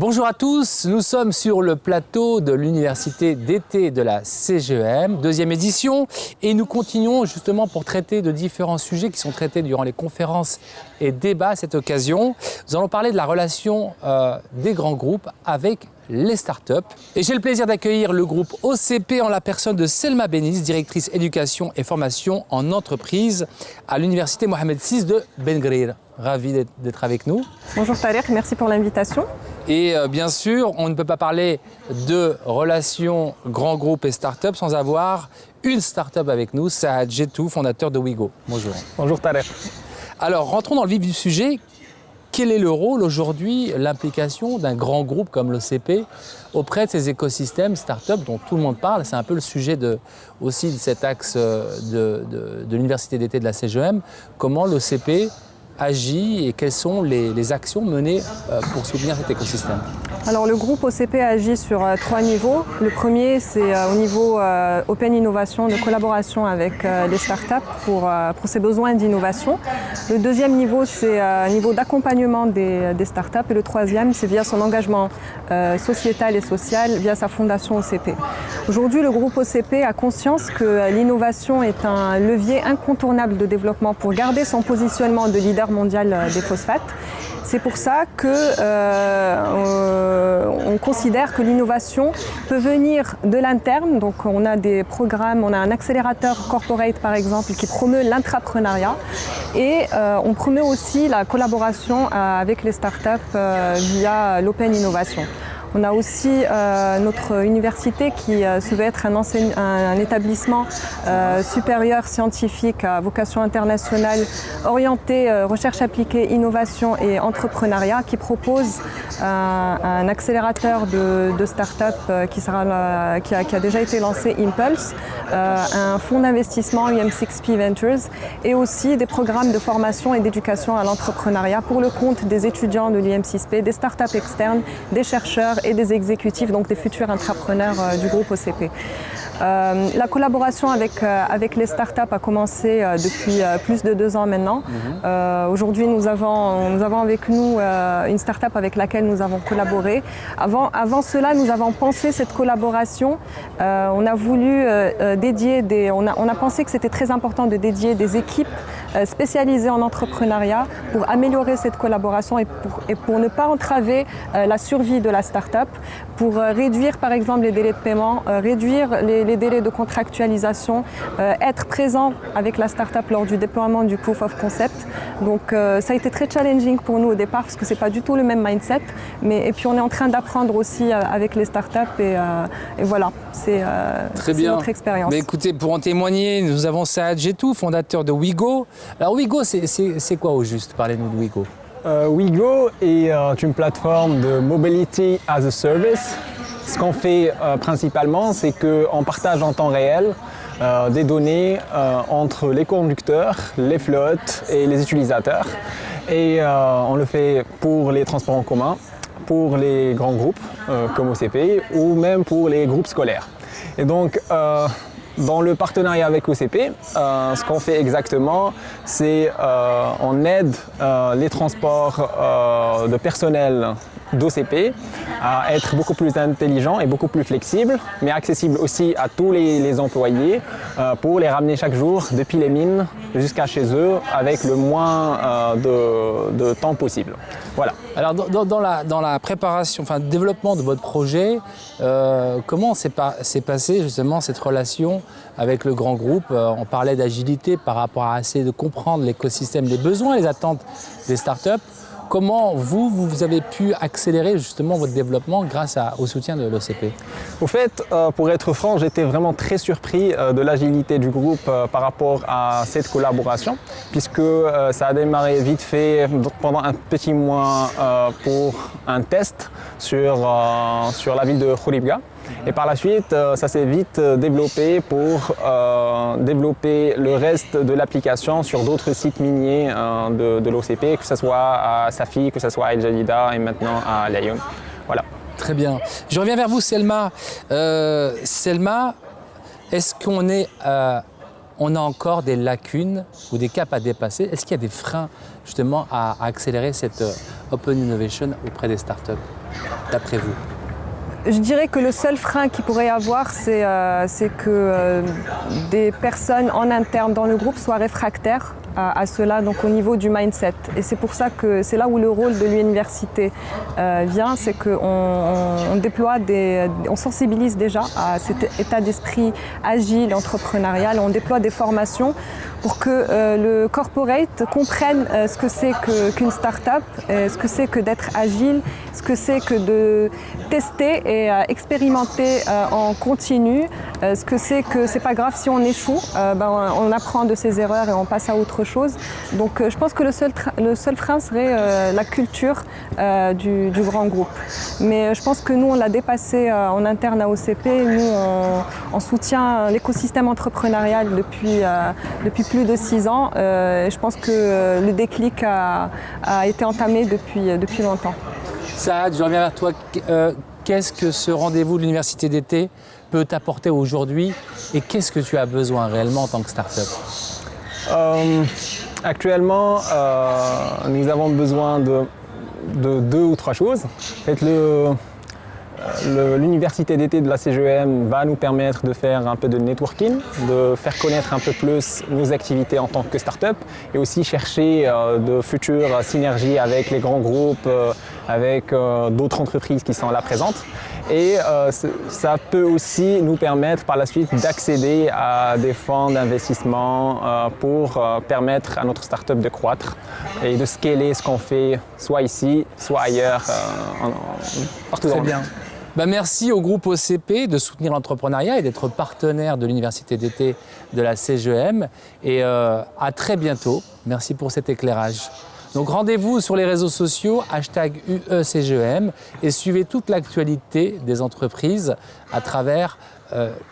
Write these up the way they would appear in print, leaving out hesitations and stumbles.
Bonjour à tous, nous sommes sur le plateau de l'université d'été de la CGEM, deuxième édition, et nous continuons justement pour traiter de différents sujets qui sont traités durant les conférences et débats à cette occasion. Nous allons parler de la relation des grands groupes avec les startups. Et j'ai le plaisir d'accueillir le groupe OCP en la personne de Selma Beniz, directrice éducation et formation en entreprise à l'université Mohamed VI de Ben Guerir. Ravi d'être avec nous. Bonjour Tariq, merci pour l'invitation. Et bien sûr, on ne peut pas parler de relations grands groupes et start-up sans avoir une start-up avec nous, Saad Jetou, fondateur de Wigo. Bonjour. Bonjour Tariq. Alors, rentrons dans le vif du sujet. Quel est le rôle aujourd'hui, l'implication d'un grand groupe comme l'OCP auprès de ces écosystèmes start-up dont tout le monde parle? C'est un peu le sujet aussi de cet axe de l'université d'été de la CGEM. Comment l'OCP agit et quelles sont les actions menées pour soutenir cet écosystème? Alors le groupe OCP agit sur 3 niveaux. Le premier, c'est au niveau Open Innovation, de collaboration avec les startups pour ses besoins d'innovation. Le deuxième niveau, c'est un niveau d'accompagnement des startups. Et le troisième, c'est via son engagement sociétal et social, via sa fondation OCP. Aujourd'hui, le groupe OCP a conscience que l'innovation est un levier incontournable de développement pour garder son positionnement de leader mondial des phosphates. C'est pour ça qu'on considère que l'innovation peut venir de l'interne. Donc on a des programmes, on a un accélérateur corporate par exemple qui promeut l'intrapreneuriat et on promeut aussi la collaboration avec les startups via l'Open Innovation. On a aussi notre université qui se veut être un établissement supérieur scientifique à vocation internationale orienté recherche appliquée, innovation et entrepreneuriat qui propose un accélérateur de start-up qui a déjà été lancé, Impulse, un fonds d'investissement UM6P Ventures et aussi des programmes de formation et d'éducation à l'entrepreneuriat pour le compte des étudiants de l'UM6P, des startups externes, des chercheurs et des exécutifs, donc des futurs entrepreneurs du groupe OCP. La collaboration avec les startups a commencé depuis plus de 2 ans maintenant. Aujourd'hui, nous avons avec nous une startup avec laquelle nous avons collaboré. Avant cela, nous avons pensé cette collaboration. On a voulu on a pensé que c'était très important de dédier des équipes spécialisées en entrepreneuriat pour améliorer cette collaboration et pour ne pas entraver la survie de la startup, pour réduire par exemple les délais de paiement, réduire les délais de contractualisation, être présent avec la start-up lors du déploiement du proof of concept. Donc ça a été très challenging pour nous au départ parce que c'est pas du tout le même mindset. Et puis on est en train d'apprendre aussi avec les start-up et voilà, c'est notre expérience. Mais écoutez, pour en témoigner, nous avons Saad Jetou, fondateur de Wigo. Alors Wigo, c'est quoi au juste? Parlez-nous de Wigo. Wigo est une plateforme de mobility as a service. Ce qu'on fait principalement, c'est qu'on partage en temps réel des données entre les conducteurs, les flottes et les utilisateurs. Et on le fait pour les transports en commun, pour les grands groupes comme OCP ou même pour les groupes scolaires. Et donc, dans le partenariat avec OCP, ce qu'on fait exactement, c'est on aide les transports de personnel d'OCP à être beaucoup plus intelligents et beaucoup plus flexibles, mais accessibles aussi à tous les employés pour les ramener chaque jour depuis les mines jusqu'à chez eux avec le moins de temps possible. Voilà. Alors dans la préparation, le développement de votre projet, comment s'est passée justement cette relation avec le grand groupe? On parlait d'agilité par rapport à essayer de comprendre l'écosystème, les besoins et les attentes des startups. Comment vous avez pu accélérer justement votre développement grâce au soutien de l'OCP? Au fait, pour être franc, j'étais vraiment très surpris de l'agilité du groupe par rapport à cette collaboration, puisque ça a démarré vite fait pendant un petit mois pour un test sur la ville de Khouribga. Et par la suite, ça s'est vite développé pour développer le reste de l'application sur d'autres sites miniers de l'OCP, que ce soit à Safi, que ce soit à El Jadida et maintenant à Laayoune. Voilà. Très bien. Je reviens vers vous, Selma. Selma, est-ce qu'on a encore des lacunes ou des caps à dépasser? Est-ce qu'il y a des freins justement à accélérer cette Open Innovation auprès des startups? d'après vous? Je dirais que le seul frein qu'il pourrait y avoir, c'est que des personnes en interne dans le groupe soient réfractaires à cela, donc au niveau du mindset. Et c'est pour ça que c'est là où le rôle de l'université vient, c'est qu'on déploie on sensibilise déjà à cet état d'esprit agile, entrepreneurial, on déploie des formations pour que le corporate comprenne ce que c'est qu'une start-up, ce que c'est que d'être agile, ce que c'est que de tester et expérimenter en continu, ce que c'est pas grave si on échoue, on apprend de ses erreurs et on passe à autre chose. Donc je pense que le seul frein serait la culture du grand groupe. Mais je pense que nous on l'a dépassé en interne à OCP, nous on soutient l'écosystème entrepreneurial depuis plus de 6 ans. Je pense que le déclic a été entamé depuis longtemps. Saad, je reviens vers toi. Qu'est-ce que ce rendez-vous de l'université d'été peut t'apporter aujourd'hui et qu'est-ce que tu as besoin réellement en tant que start-up? Actuellement, nous avons besoin de 2 ou 3 choses. En fait, l'université d'été de la CGEM va nous permettre de faire un peu de networking, de faire connaître un peu plus nos activités en tant que start-up et aussi chercher de futures synergies avec les grands groupes, avec d'autres entreprises qui sont là présentes. Et ça peut aussi nous permettre par la suite d'accéder à des fonds d'investissement pour permettre à notre start-up de croître et de scaler ce qu'on fait soit ici, soit ailleurs, partout dans le monde. Très bien. Merci au groupe OCP de soutenir l'entrepreneuriat et d'être partenaire de l'université d'été de la CGEM. Et à très bientôt. Merci pour cet éclairage. Donc rendez-vous sur les réseaux sociaux, #UECGEM, et suivez toute l'actualité des entreprises à travers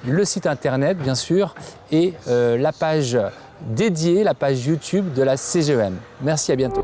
le site internet, bien sûr, et la page dédiée, la page YouTube de la CGEM. Merci, à bientôt.